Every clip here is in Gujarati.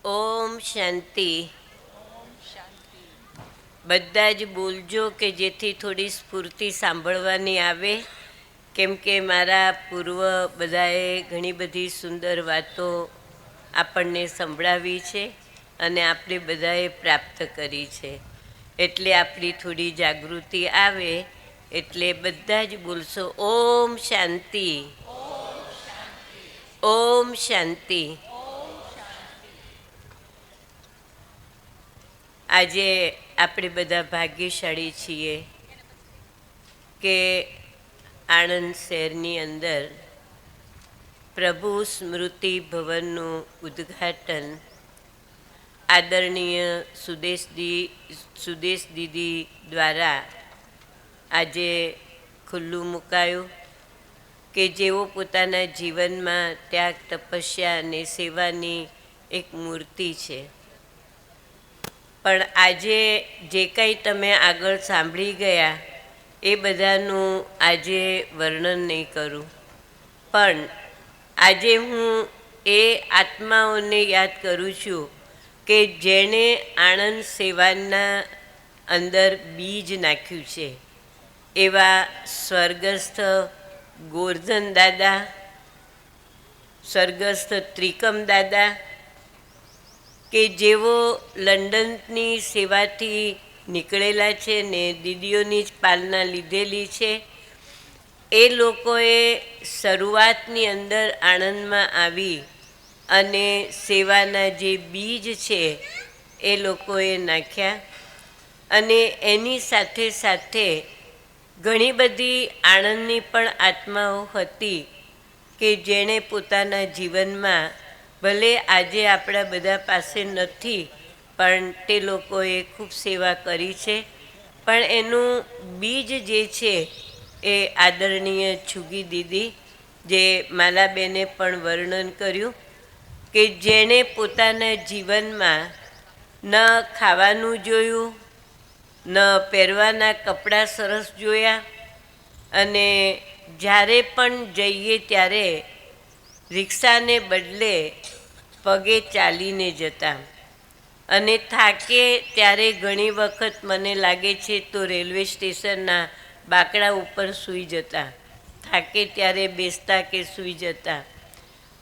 ઓમ શાંતિ. બધા જ બોલજો કે જેથી થોડી સ્ફૂર્તિ સાંભળવાની આવે, કેમ કે મારા પૂર્વ બધાએ ઘણી બધી સુંદર વાતો આપણને સંભળાવી છે અને આપણે બધાએ પ્રાપ્ત કરી છે. એટલે આપણી થોડી જાગૃતિ આવે એટલે બધા જ બોલશો ઓમ શાંતિ, ઓમ શાંતિ. આજે આપણે બધા ભાગ્યશાળી છીએ કે આણંદ શહેરની અંદર પ્રભુ સ્મૃતિ ભવનનું ઉદ્ઘાટન આદરણીય સુદેશ દીદી દ્વારા આજે ખુલ્લું મુકાયું કે જેઓ પોતાના જીવનમાં ત્યાગ, તપસ્યા અને સેવાની એક મૂર્તિ છે. પણ આજે જે કંઈ તમે આગળ સાંભળી ગયા એ બધાનું આજે વર્ણન નહીં કરું, પણ આજે હું એ આત્માઓને યાદ કરું છું કે જેણે આણંદ સેવાના અંદર બીજ નાખ્યું છે. એવા સ્વર્ગસ્થ ગોરધન દાદા, સ્વર્ગસ્થ ત્રિકમ દાદા, કે જેઓ લંડનની સેવાથી નીકળેલા છે ને દીદીઓની જ પાલના લીધેલી છે. એ લોકોએ શરૂઆતની અંદર આણંદમાં આવી અને સેવાના જે બીજ છે એ લોકોએ નાખ્યા. અને એની સાથે સાથે ઘણી બધી આણંદની પણ આત્માઓ હતી કે જેણે પોતાના જીવનમાં, ભલે આજે આપણા બધા પાસે નથી, પણ તે લોકોએ ખૂબ સેવા કરી છે. પણ એનું બીજ જે છે એ આદરણીય છુગી દીદી, જે માલાબેને પણ વર્ણન કર્યું કે જેણે પોતાના જીવનમાં ન ખાવાનું જોયું, ન પહેરવાના કપડાં સરસ જોયા, અને જ્યારે પણ જઈએ ત્યારે રિક્ષાને બદલે પગે ચાલીને જતા. અને થાકે ત્યારે ઘણી વખત મને લાગે છે તો રેલવે સ્ટેશનના બાકડા ઉપર સૂઈ જતા, થાકે ત્યારે બેસતા કે સૂઈ જતા.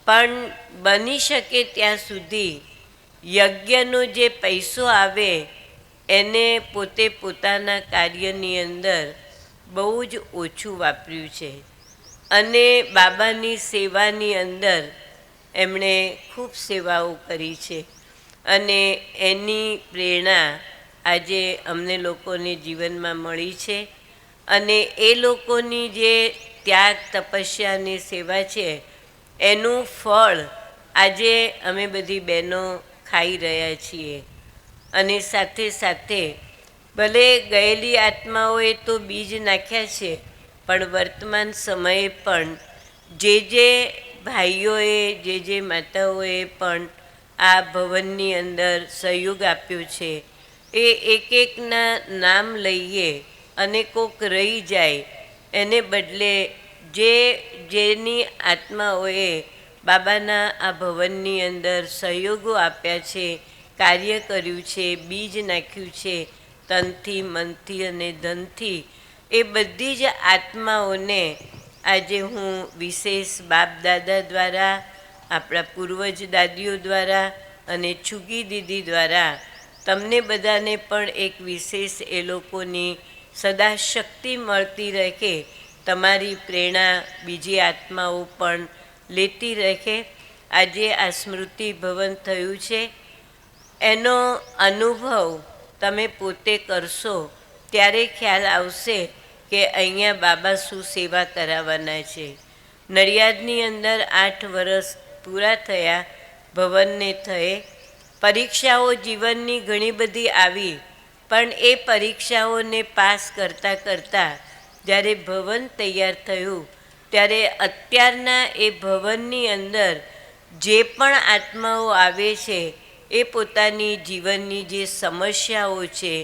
પણ બની શકે ત્યાં સુધી યજ્ઞનો જે પૈસો આવે એને પોતે પોતાના કાર્યની અંદર બહુ જ ઓછું વાપર્યું છે. અને બાબાની સેવાની અંદર એમણે ખૂબ સેવાઓ કરી છે. અને એની પ્રેરણા આજે અમને લોકોને જીવનમાં મળી છે. અને એ લોકોની જે ત્યાગ, તપસ્યા અને સેવા છે એનું ફળ આજે અમે બધી બહેનો ખાઈ રહ્યા છીએ. અને સાથે સાથે ભલે ગયેલી આત્માઓએ તો બીજ નાખ્યા છે, પણ વર્તમાન સમયે પણ જે ભાઈઓએ, જે માતાઓએ પણ આ ભવનની અંદર સહયોગ આપ્યો છે એ એક એકના નામ લઈએ અને કોક રહી જાય એને બદલે જેની આત્માઓએ બાબાના આ ભવનની અંદર સહયોગો આપ્યા છે, કાર્ય કર્યું છે, બીજ નાખ્યું છે તનથી, મનથી અને ધનથી, એ બધી જ આત્માઓને આજે હું વિશેષ બાપ દાદા દ્વારા, આપણા પૂર્વજ દાદીઓ દ્વારા અને છુગી દીદી દ્વારા તમને બધાને પણ એક વિશેષ એ લોકોની સદા શક્તિ મળતી રહે, તમારી પ્રેરણા બીજી આત્માઓ પણ લેતી રહે. આજે આ સ્મૃતિ ભવન થયું છે એનો અનુભવ તમે પોતે કરશો ત્યારે ખ્યાલ આવશે કે અહીંયા બાબા શું સેવા કરાવવાના છે. નડિયાદની અંદર 8 વર્ષ પૂરા થયા ભવનને થયે. પરીક્ષાઓ જીવનની ઘણી બધી આવી, પણ એ પરીક્ષાઓને પાસ કરતાં કરતાં જ્યારે ભવન તૈયાર થયું ત્યારે અત્યારના એ ભવનની અંદર જે પણ આત્માઓ આવે છે એ પોતાની જીવનની જે સમસ્યાઓ છે,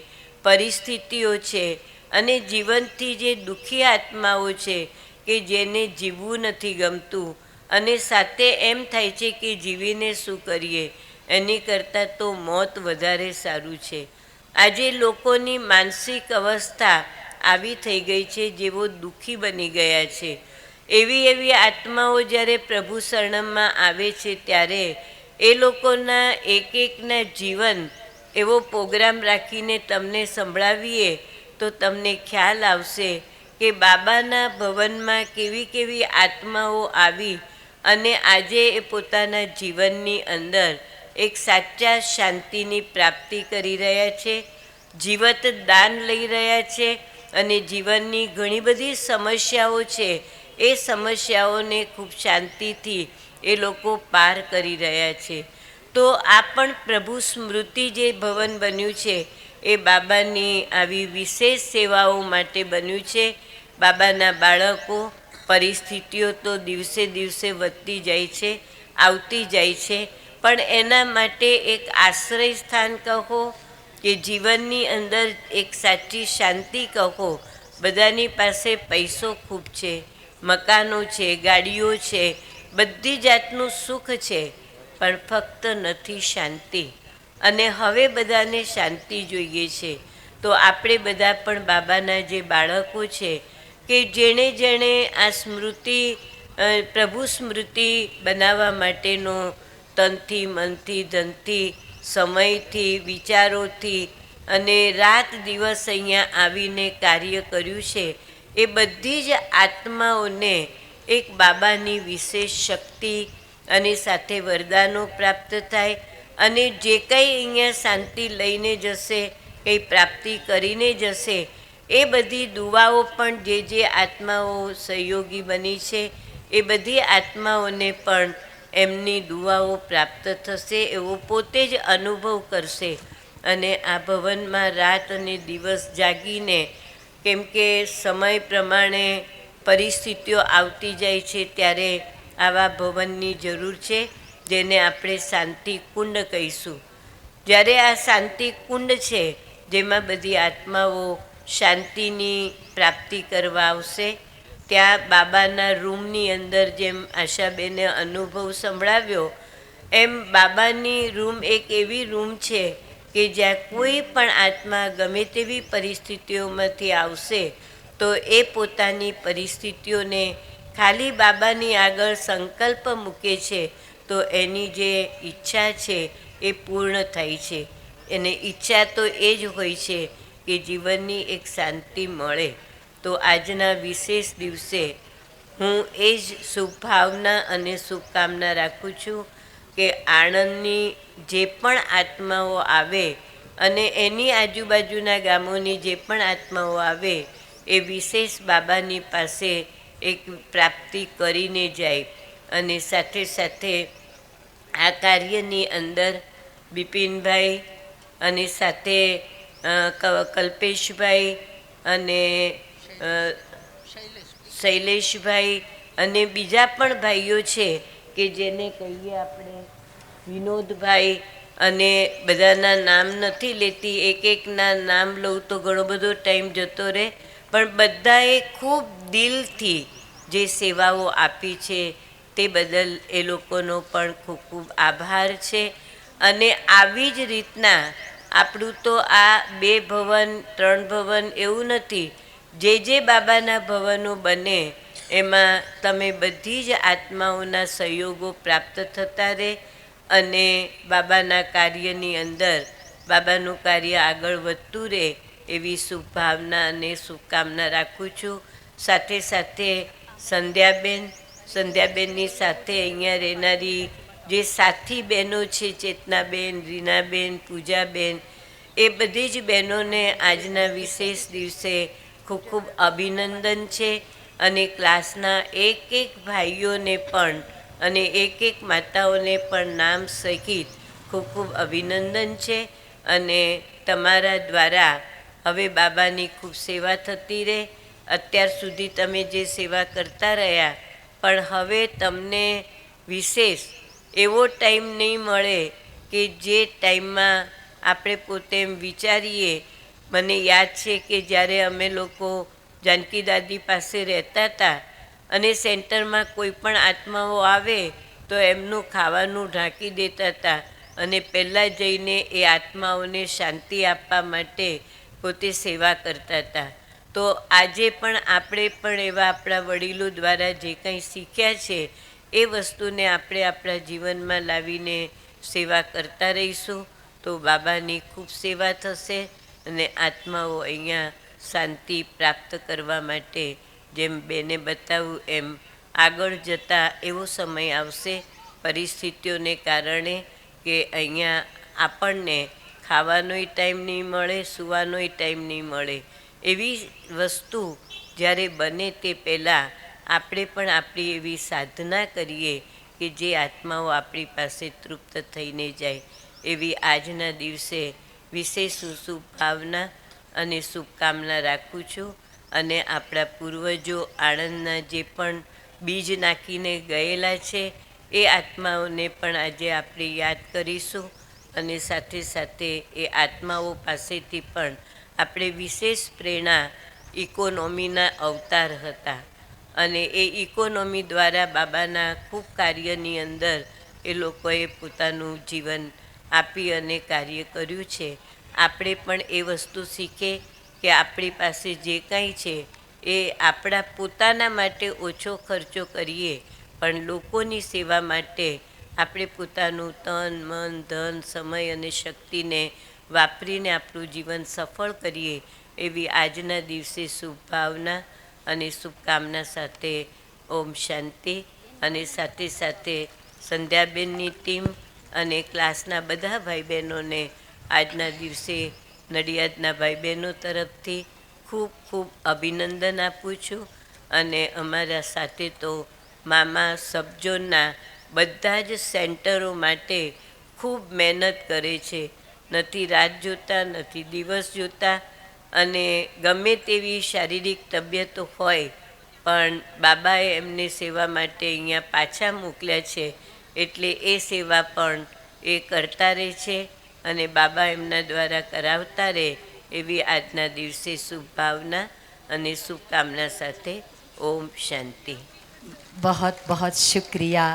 પરિસ્થિતિઓ છે અને જીવનથી જે દુઃખી આત્માઓ છે કે જેને જીવવું નથી ગમતું અને સાથે એમ થાય છે કે જીવીને શું કરીએ, એની કરતાં તો મોત વધારે સારું છે. આજે લોકોની માનસિક અવસ્થા આવી થઈ ગઈ છે, જેવો દુઃખી બની ગયા છે. એવી એવી આત્માઓ જ્યારે પ્રભુ શરણમમાં આવે છે ત્યારે એ લોકોના એક એકના જીવન એવો પ્રોગ્રામ રાખીને તમને સંભળાવીએ તો તમને ખ્યાલ આવશે કે બાબાના ભવનમાં કેવી કેવી આત્માઓ આવી અને આજે એ પોતાના જીવનની અંદર એક સાચા શાંતિની પ્રાપ્તિ કરી રહ્યા છે, જીવત દાન લઈ રહ્યા છે અને જીવનની ઘણી બધી સમસ્યાઓ છે એ સમસ્યાઓને ખૂબ શાંતિથી એ લોકો પાર કરી રહ્યા છે. તો આ પણ પ્રભુ સ્મૃતિ જે ભવન બન્યું છે એ બાબાની આવી વિશેષ સેવાઓ માટે બન્યું છે. બાબાના બાળકો, પરિસ્થિતિઓ તો દિવસે દિવસે વધતી જાય છે, આવતી જાય છે, પણ એના માટે એક આશ્રય સ્થાન કહો કે જીવનની અંદર એક સાચી શાંતિ કહો. બધાની પાસે પૈસો ખૂબ છે, મકાનો છે, ગાડીઓ છે, બધી જાતનું સુખ છે, પણ ફક્ત નથી શાંતિ. અને હવે બધાને શાંતિ જોઈએ છે. તો આપણે બધા પણ બાબાના જે બાળકો છે કે જેણે જેણે આ સ્મૃતિ પ્રભુ સ્મૃતિ બનાવવા માટેનો તનથી, મનથી, ધનથી, સમયથી, વિચારોથી અને રાત દિવસ અહીંયા આવીને કાર્ય કર્યું છે, એ બધી જ આત્માઓને એક બાબાની વિશેષ શક્તિ અને સાથે વરદાનો પ્રાપ્ત થાય અને જે કંઈ અહીંયા શાંતિ લઈને જશે, કંઈ પ્રાપ્તિ કરીને જશે, એ બધી દુવાઓ પણ જે આત્માઓ સહયોગી બની છે એ બધી આત્માઓને પણ એમની દુવાઓ પ્રાપ્ત થશે એવો પોતે જ અનુભવ કરશે. અને આ ભવનમાં રાત અને દિવસ જાગીને, કેમ કે સમય પ્રમાણે પરિસ્થિતિઓ આવતી જાય છે ત્યારે આવા ભવનની જરૂર છે, જેને આપણે શાંતિ કુંડ કહીશું. જ્યારે આ શાંતિ કુંડ છે જેમાં બધી આત્માઓ શાંતિની પ્રાપ્તિ કરવા આવશે, ત્યાં બાબાના રૂમની અંદર જેમ આશાબેને અનુભવ સંભળાવ્યો એમ બાબાની રૂમ એક એવી રૂમ છે કે જ્યાં કોઈ પણ આત્મા ગમે તેવી પરિસ્થિતિઓમાંથી આવશે તો એ પોતાની પરિસ્થિતિઓને ખાલી બાબાની આગળ સંકલ્પ મૂકે છે તો એની જે ઈચ્છા છે એ પૂર્ણ થાય છે. એને ઈચ્છા તો એ જ હોય છે કે જીવનની એક શાંતિ મળે. તો આજના વિશેષ દિવસે હું એ જ શુભભાવના અને શુભકામના રાખું છું કે આણંદની જે પણ આત્માઓ આવે અને એની આજુબાજુના ગામોની જે પણ આત્માઓ આવે એ વિશેષ બાબાની પાસે એક પ્રાપ્તિ કરીને જાય. અને સાથે સાથે આ કાર્યની અંદર બિપિનભાઈ અને સાથે કલ્પેશભાઈ અને શૈલેષભાઈ અને બીજા પણ ભાઈઓ છે કે જેને કહીએ આપણે વિનોદભાઈ, અને બધાના નામ નથી લેતી, એક એકના નામ લઉં તો ઘણો બધો ટાઈમ જતો રહે, પણ બધાએ ખૂબ દિલથી જે સેવાઓ આપી છે તે બદલ એ લોકોનો પણ ખૂબ ખૂબ આભાર છે. અને આવી જ રીતના આપણું તો આ 2 ભવન 3 ભવન એવું નથી, જે બાબાના ભવનો બને એમાં તમે બધી જ આત્માઓના સહયોગો પ્રાપ્ત થતા રહે અને બાબાના કાર્યની અંદર બાબાનું કાર્ય આગળ વધતું રહે એવી શુભભાવના અને શુભકામના રાખું છું. સાથે સાથે સંધ્યાબેનની સાથે અહીંયા રહેનારી જે સાથી બહેનો છે, ચેતનાબેન, રીનાબેન, પૂજાબેન, એ બધી જ બહેનોને આજના વિશેષ દિવસે ખૂબ ખૂબ અભિનંદન છે. અને ક્લાસના એક એક ભાઈઓને પણ અને એક એક માતાઓને પણ નામ સહિત ખૂબ ખૂબ અભિનંદન છે. અને તમારા દ્વારા હવે બાબાની ખૂબ સેવા થતી રહે. અત્યાર સુધી તમે જે સેવા કરતા રહ્યા, પણ હવે તમને વિશેષ એવો ટાઈમ નહીં મળે કે જે ટાઈમમાં આપણે પોતે એમ વિચારીએ. મને યાદ છે કે જ્યારે અમે લોકો જાનકી દાદી પાસે રહેતા હતા અને સેન્ટરમાં કોઈ પણ આત્માઓ આવે તો એમનું ખાવાનું ઢાંકી દેતા હતા અને પહેલાં જઈને એ આત્માઓને શાંતિ આપવા માટે પોતે સેવા કરતા હતા. તો આજે પણ આપણે પણ એવા આપણા વડીલો દ્વારા જે કંઈ શીખ્યા છે એ વસ્તુને આપણે આપણા જીવનમાં લાવીને સેવા કરતા રહીશું તો બાબાની ખૂબ સેવા થશે અને આત્માઓ અહીંયા શાંતિ પ્રાપ્ત કરવા માટે જેમ બેને બતાવ્યું એમ આગળ જતાં એવો સમય આવશે પરિસ્થિતિઓને કારણે કે અહીંયા આપણને ખાવાનોય ટાઈમ નહીં મળે, સૂવાનોય ટાઈમ નહીં મળે. એવી વસ્તુ જ્યારે બને તે પહેલાં આપણે પણ આપણી એવી સાધના કરીએ કે જે આત્માઓ આપણી પાસે તૃપ્ત થઈને જાય. એવી આજના દિવસે વિશેષ શુભ ભાવના અને શુભકામના રાખું છું. અને આપણા પૂર્વજો આણંદના જે પણ બીજ નાખીને ગયેલા છે એ આત્માઓને પણ આજે આપણે યાદ કરીશું અને સાથે સાથે એ આત્માઓ પાસેથી પણ આપણે વિશેષ પ્રેરણા ઇકોનોમીના અવતાર હતા અને એ ઇકોનોમી દ્વારા બાબાના ખૂબ કાર્યની અંદર એ લોકોએ પોતાનું જીવન આપી અને કાર્ય કર્યું છે. આપણે પણ એ વસ્તુ શીખે કે આપણી પાસે જે કાંઈ છે એ આપણા પોતાના માટે ઓછો ખર્ચો કરીએ પણ લોકોની સેવા માટે આપણે પોતાનું તન મન ધન સમય અને શક્તિને વાપરીને આપણું જીવન સફળ કરીએ એવી આજના દિવસે શુભ ભાવના અને શુભકામના સાથે ઓમ શાંતિ. અને સાથે સાથે સંધ્યાબેનની ટીમ અને ક્લાસના બધા ભાઈ બહેનોને આજના દિવસે નડિયાદના ભાઈ બહેનો તરફથી ખૂબ ખૂબ અભિનંદન આપું છું. અને અમારા સાથે તો મામા સબઝોનના બધા જ સેન્ટરો માટે ખૂબ મહેનત કરે છે, નથી રાત જોતા નથી દિવસ જોતા. અને ગમે તેવી શારીરિક તબિયતો હોય પણ બાબાએ એમને સેવા માટે અહીંયા પાછા મોકલ્યા છે એટલે એ સેવા પણ એ કરતા રહે છે અને બાબા એમના દ્વારા કરાવતા રહે એવી આજના દિવસે શુભ ભાવના અને શુભકામના સાથે ઓમ શાંતિ. बहुत बहुत शुक्रिया